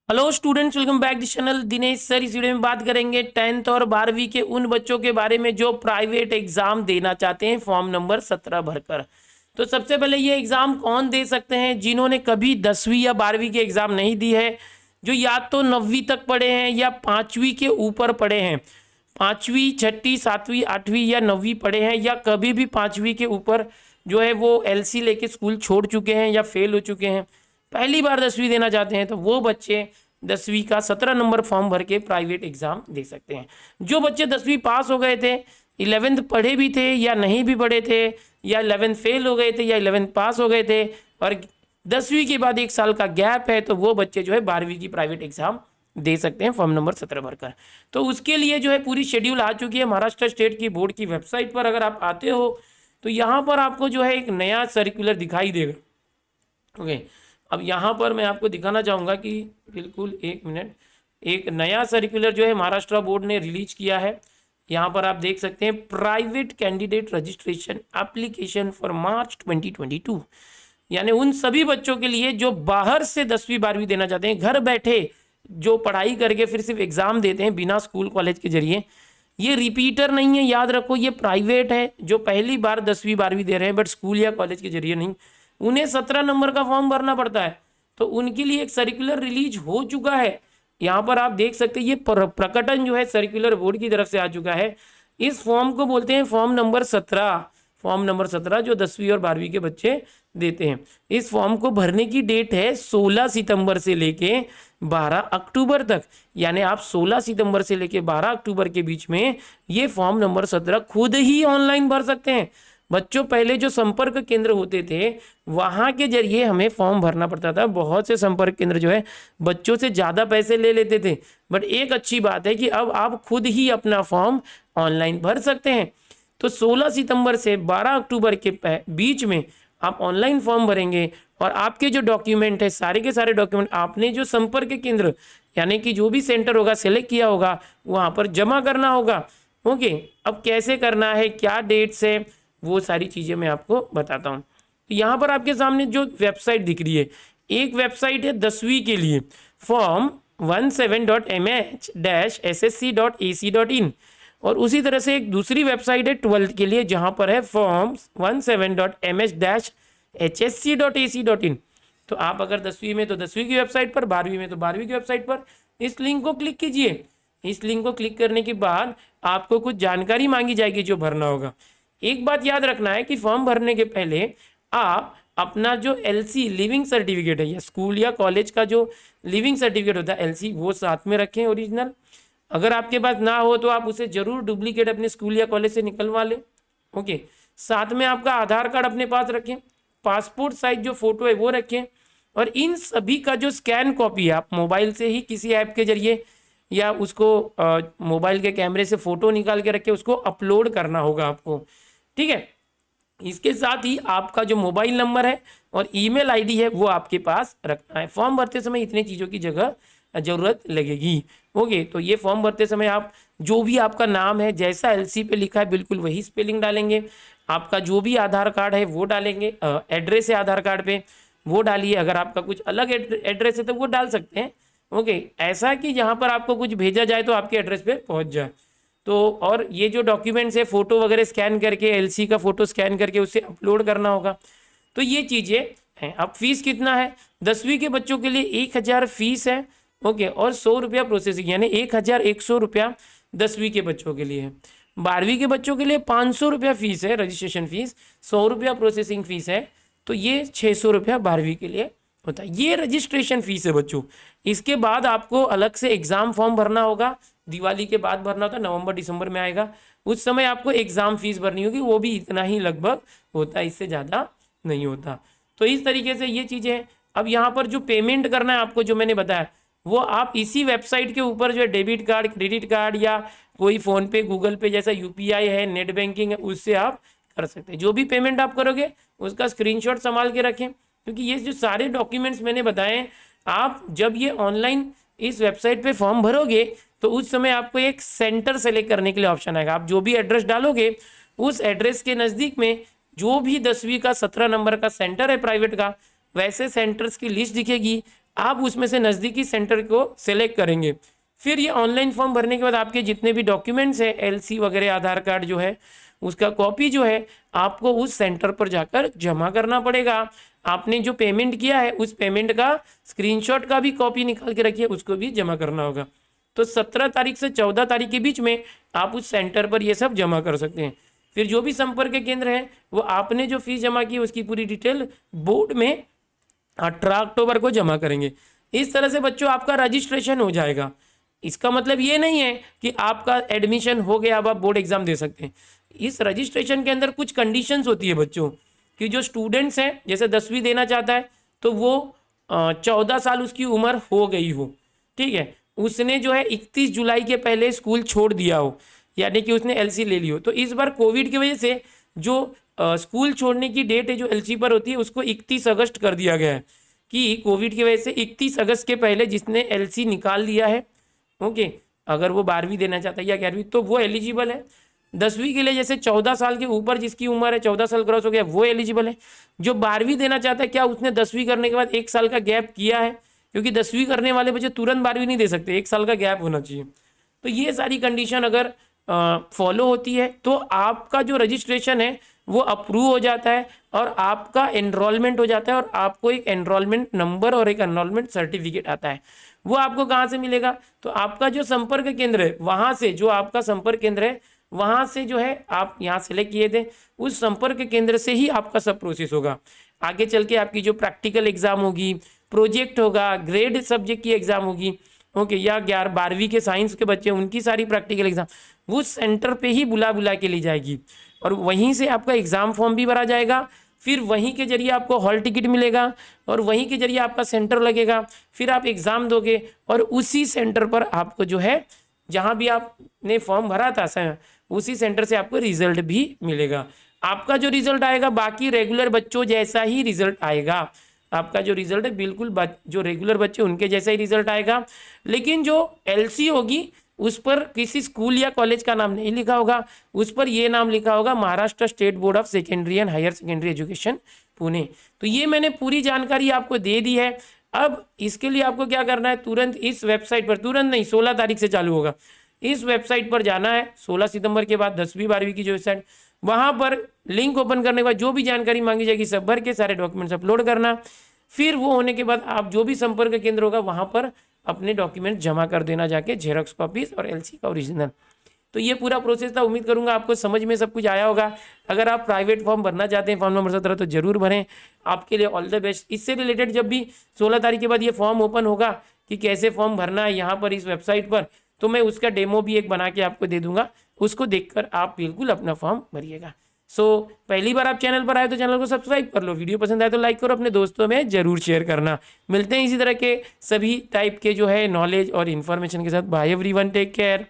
Hello students, welcome back to channel Dinesh sir. इस वीडियो में बात करेंगे 10th और 12वीं के उन बच्चों के बारे में जो प्राइवेट एग्जाम देना चाहते हैं फॉर्म नंबर 17 भरकर। तो सबसे पहले ये एग्जाम कौन दे सकते हैं? जिन्होंने कभी 10वीं या 12वीं के एग्जाम नहीं दी है, जो या तो 9वीं तक पढ़े हैं या 5वीं के ऊपर पढ़े हैं, 5वीं 6वीं 7वीं 8वीं या 9वीं पढ़े हैं, या कभी भी 5वीं के ऊपर जो है वो एलसी लेके स्कूल छोड़ चुके हैं या फेल हो चुके हैं, पहली बार 10वीं देना चाहते हैं, तो वो बच्चे 10वीं का 17 नंबर फॉर्म भर के प्राइवेट एग्जाम दे सकते हैं। जो बच्चे 10वीं पास हो गए थे, 11th पढ़े भी थे या नहीं भी पढ़े थे, या 11th फेल हो गए थे या 11th पास हो गए थे और 10वीं के बाद 1 साल का गैप है, तो वो बच्चे जो है 12वीं की प्राइवेट एग्जाम दे सकते हैं फॉर्म नंबर 17 भरकर। तो उसके लिए जो है पूरी शेड्यूल आ चुकी है महाराष्ट्र स्टेट की बोर्ड की वेबसाइट पर। अगर आप आते हो तो यहाँ पर आपको जो है एक नया सर्कुलर दिखाई देगा। ओके, अब यहाँ पर मैं आपको दिखाना चाहूँगा कि बिल्कुल 1 मिनट, एक नया सर्कुलर जो है महाराष्ट्र बोर्ड ने रिलीज किया है। यहाँ पर आप देख सकते हैं, private candidate registration application for March 2022, यानी उन सभी बच्चों के लिए जो बाहर से 10वीं 12वीं देना चाहते हैं, घर बैठे जो पढ़ाई करके फिर सिर्फ एग्जाम देते हैं बिना स्कूल कॉलेज के जरिए। ये रिपीटर नहीं है, याद रखो, ये प्राइवेट है। जो पहली बार 10वीं 12वीं दे रहे हैं बट स्कूल या कॉलेज के जरिए नहीं, उन्हें 17 नंबर का फॉर्म भरना पड़ता है। तो उनके लिए एक सर्कुलर रिलीज हो चुका है। यहाँ पर आप देख सकते हैं, ये प्रकटन जो है सर्कुलर बोर्ड की तरफ से आ चुका है। इस फॉर्म को बोलते हैं फॉर्म नंबर 17। फॉर्म नंबर 17 जो 10वीं और 12वीं के बच्चे देते हैं। इस फॉर्म को भरने की डेट है 16 सितंबर से लेके 12 अक्टूबर तक, यानी आप 16 सितंबर से लेके 12 अक्टूबर के बीच में ये फॉर्म नंबर 17 खुद ही ऑनलाइन भर सकते हैं। बच्चों, पहले जो संपर्क केंद्र होते थे वहां के जरिए हमें फॉर्म भरना पड़ता था। बहुत से संपर्क केंद्र जो है बच्चों से ज़्यादा पैसे ले लेते थे, बट एक अच्छी बात है कि अब आप खुद ही अपना फॉर्म ऑनलाइन भर सकते हैं। तो 16 सितंबर से 12 अक्टूबर के बीच में आप ऑनलाइन फॉर्म भरेंगे और आपके जो डॉक्यूमेंट है, सारे के सारे डॉक्यूमेंट आपने जो संपर्क केंद्र यानी कि जो भी सेंटर होगा सेलेक्ट किया होगा वहाँ पर जमा करना होगा। ओके, अब कैसे करना है, क्या डेट से, वो सारी चीज़ें मैं आपको बताता हूँ। तो यहाँ पर आपके सामने जो वेबसाइट दिख रही है, एक वेबसाइट है 10वीं के लिए form 17.mh-ssc.ac.in, और उसी तरह से एक दूसरी वेबसाइट है 12th के लिए जहाँ पर है form 17.mh-hsc.ac.in। तो आप अगर 10वीं में तो 10वीं की वेबसाइट पर, 12वीं में तो 12वीं की वेबसाइट पर इस लिंक को क्लिक कीजिए। इस लिंक को क्लिक करने के बाद आपको कुछ जानकारी मांगी जाएगी जो भरना होगा। एक बात याद रखना है कि फॉर्म भरने के पहले आप अपना जो एलसी लिविंग सर्टिफिकेट है या स्कूल या कॉलेज का जो लिविंग सर्टिफिकेट होता है एलसी, वो साथ में रखें ओरिजिनल। अगर आपके पास ना हो तो आप उसे जरूर डुप्लीकेट अपने स्कूल या कॉलेज से निकलवा लें। ओके, साथ में आपका आधार कार्ड अपने पास रखें, पासपोर्ट साइज जो फोटो है वो रखें, और इन सभी का जो स्कैन कॉपी है आप मोबाइल से ही किसी ऐप के जरिए या उसको मोबाइल के कैमरे से फोटो निकाल के रखें, उसको अपलोड करना होगा आपको। ठीक है, इसके साथ ही आपका जो मोबाइल नंबर है और ईमेल आईडी है वो आपके पास रखना है। फॉर्म भरते समय इतनी चीज़ों की ज़रूरत लगेगी। ओके, तो ये फॉर्म भरते समय आप जो भी आपका नाम है जैसा एलसी पे लिखा है बिल्कुल वही स्पेलिंग डालेंगे। आपका जो भी आधार कार्ड है वो डालेंगे, एड्रेस है आधार कार्ड पे वो डालिए। अगर आपका कुछ अलग एड्रेस है तो वो डाल सकते हैं। ओके, ऐसा कि जहाँ पर आपको कुछ भेजा जाए तो आपके एड्रेस पे पहुँच जाए। तो और ये जो डॉक्यूमेंट्स है फोटो वगैरह स्कैन करके, एलसी का फोटो स्कैन करके उसे अपलोड करना होगा। तो ये चीज़ें हैं। अब फीस कितना है? 10वीं के बच्चों के लिए 1000 फीस है। ओके, और 100 रुपया प्रोसेसिंग, यानी 1100 रुपया 10वीं के बच्चों के लिए है। 12वीं के बच्चों के लिए 500 रुपया फीस है रजिस्ट्रेशन फीस, 100 रुपया प्रोसेसिंग फीस है। तो ये 600 रुपया 12वीं के लिए होता है। ये रजिस्ट्रेशन फीस है बच्चों। इसके बाद आपको अलग से एग्जाम फॉर्म भरना होगा, दिवाली के बाद भरना होता है, नवंबर दिसंबर में आएगा, उस समय आपको एग्जाम फीस भरनी होगी, वो भी इतना ही लगभग होता है, इससे ज़्यादा नहीं होता। तो इस तरीके से ये चीज़ें हैं। अब यहाँ पर जो पेमेंट करना है आपको, जो मैंने बताया, वो आप इसी वेबसाइट के ऊपर जो है डेबिट कार्ड, क्रेडिट कार्ड या कोई फ़ोन पे, गूगल पे जैसा यूपीआई है, नेट बैंकिंग है, उससे आप कर सकते हैं। जो भी पेमेंट आप करोगे उसका स्क्रीनशॉट संभाल के रखें, क्योंकि ये जो सारे डॉक्यूमेंट्स मैंने बताए हैं, आप जब ये ऑनलाइन इस वेबसाइट पे फॉर्म भरोगे तो उस समय आपको एक सेंटर सेलेक्ट करने के लिए ऑप्शन आएगा। आप जो भी एड्रेस डालोगे उस एड्रेस के नज़दीक में जो भी 10वीं का 17 नंबर का सेंटर है प्राइवेट का, वैसे सेंटर्स की लिस्ट दिखेगी। आप उसमें से नज़दीकी सेंटर को सेलेक्ट करेंगे। फिर ये ऑनलाइन फॉर्म भरने के बाद आपके जितने भी डॉक्यूमेंट्स हैं, एलसी वगैरह, आधार कार्ड जो है उसका कॉपी जो है आपको उस सेंटर पर जाकर जमा करना पड़ेगा। आपने जो पेमेंट किया है उस पेमेंट का स्क्रीनशॉट का भी कॉपी निकाल के रखिए, उसको भी जमा करना होगा। तो 17 तारीख से 14 तारीख के बीच में आप उस सेंटर पर ये सब जमा कर सकते हैं। फिर जो भी संपर्क केंद्र है वो आपने जो फीस जमा की उसकी पूरी डिटेल बोर्ड में 18 अक्टूबर को जमा करेंगे। इस तरह से बच्चों आपका रजिस्ट्रेशन हो जाएगा। इसका मतलब ये नहीं है कि आपका एडमिशन हो गया, अब आप बोर्ड एग्जाम दे सकते हैं। इस रजिस्ट्रेशन के अंदर कुछ कंडीशंस होती है बच्चों कि जो स्टूडेंट्स हैं, जैसे 10वीं देना चाहता है तो वो 14 साल उसकी उम्र हो गई हो, ठीक है, उसने जो है 31 जुलाई के पहले स्कूल छोड़ दिया हो, यानी कि उसने एलसी ले ली हो। तो इस बार कोविड की वजह से जो स्कूल छोड़ने की डेट है जो एलसी पर होती है उसको 31 अगस्त कर दिया गया है कि कोविड की वजह से 31 अगस्त के पहले जिसने एलसी निकाल लिया है, ओके, अगर वो 12वीं देना चाहता है या 11वीं तो वो एलिजिबल है। 10वीं के लिए जैसे 14 साल के ऊपर जिसकी उम्र है, 14 साल क्रॉस हो गया, वो एलिजिबल है। जो 12वीं देना चाहता है, क्या उसने 10वीं करने के बाद 1 साल का गैप किया है, क्योंकि 10वीं करने वाले बच्चे तुरंत 12वीं नहीं दे सकते, 1 साल का गैप होना चाहिए। तो ये सारी कंडीशन अगर फॉलो होती है तो आपका जो रजिस्ट्रेशन है वो अप्रूव हो जाता है और आपका एनरोलमेंट हो जाता है और आपको एक एनरोलमेंट नंबर और एक एनरोलमेंट सर्टिफिकेट आता है। वो आपको कहाँ से मिलेगा? तो आपका जो संपर्क केंद्र है वहाँ से, जो आपका संपर्क केंद्र है वहाँ से जो है आप यहाँ सेलेक्ट किए थे उस संपर्क केंद्र से ही आपका सब प्रोसेस होगा। आगे चल के आपकी जो प्रैक्टिकल एग्जाम होगी, प्रोजेक्ट होगा, ग्रेड सब्जेक्ट की एग्जाम होगी, ओके, या 11-12वीं के साइंस के बच्चे उनकी सारी प्रैक्टिकल एग्जाम वो सेंटर पे ही बुला के ली जाएगी और वहीं से आपका एग्जाम फॉर्म भी भरा जाएगा। फिर वहीं के जरिए आपको हॉल टिकट मिलेगा और वहीं के जरिए आपका सेंटर लगेगा। फिर आप एग्जाम दोगे और उसी सेंटर पर आपको जो है जहाँ भी आपने फॉर्म भरा था उसी सेंटर से आपको रिजल्ट भी मिलेगा। आपका जो रिजल्ट आएगा बाकी रेगुलर बच्चों जैसा ही रिजल्ट आएगा। आपका जो रिजल्ट है बिल्कुल जो रेगुलर बच्चे उनके जैसा ही रिजल्ट आएगा। लेकिन जो एलसी होगी उस पर किसी स्कूल या कॉलेज का नाम नहीं लिखा होगा, उस पर ये नाम लिखा होगा Maharashtra state board of secondary and higher secondary education Pune. तो ये मैंने पूरी जानकारी आपको दे दी है। अब इसके लिए आपको क्या करना है, तुरंत इस वेबसाइट पर, तुरंत नहीं 16 तारीख से चालू होगा, इस वेबसाइट पर जाना है 16 सितंबर के बाद 10वीं 12वीं की जो वेबसाइट, वहाँ पर लिंक ओपन करने के बाद जो भी जानकारी मांगी जाएगी सब भर के सारे डॉक्यूमेंट्स अपलोड करना। फिर वो होने के बाद आप जो भी संपर्क केंद्र होगा वहाँ पर अपने डॉक्यूमेंट जमा कर देना जाके, जेरॉक्स कॉपीज और एलसी का ओरिजिनल। तो ये पूरा प्रोसेस था। उम्मीद करूंगा आपको समझ में सब कुछ आया होगा। अगर आप प्राइवेट फॉर्म भरना चाहते हैं फॉर्म नंबर 17 तो जरूर भरें, आपके लिए ऑल द बेस्ट। इससे रिलेटेड जब भी 16 तारीख के बाद ये फॉर्म ओपन होगा कि कैसे फॉर्म भरना है यहाँ पर इस वेबसाइट पर, तो मैं उसका डेमो भी एक बना के आपको दे दूंगा, उसको देखकर आप बिल्कुल अपना फॉर्म भरिएगा। सो पहली बार आप चैनल पर आए तो चैनल को सब्सक्राइब कर लो, वीडियो पसंद आए तो लाइक करो, अपने दोस्तों में जरूर शेयर करना। मिलते हैं इसी तरह के सभी टाइप के जो है नॉलेज और इन्फॉर्मेशन के साथ। Bye everyone, take care.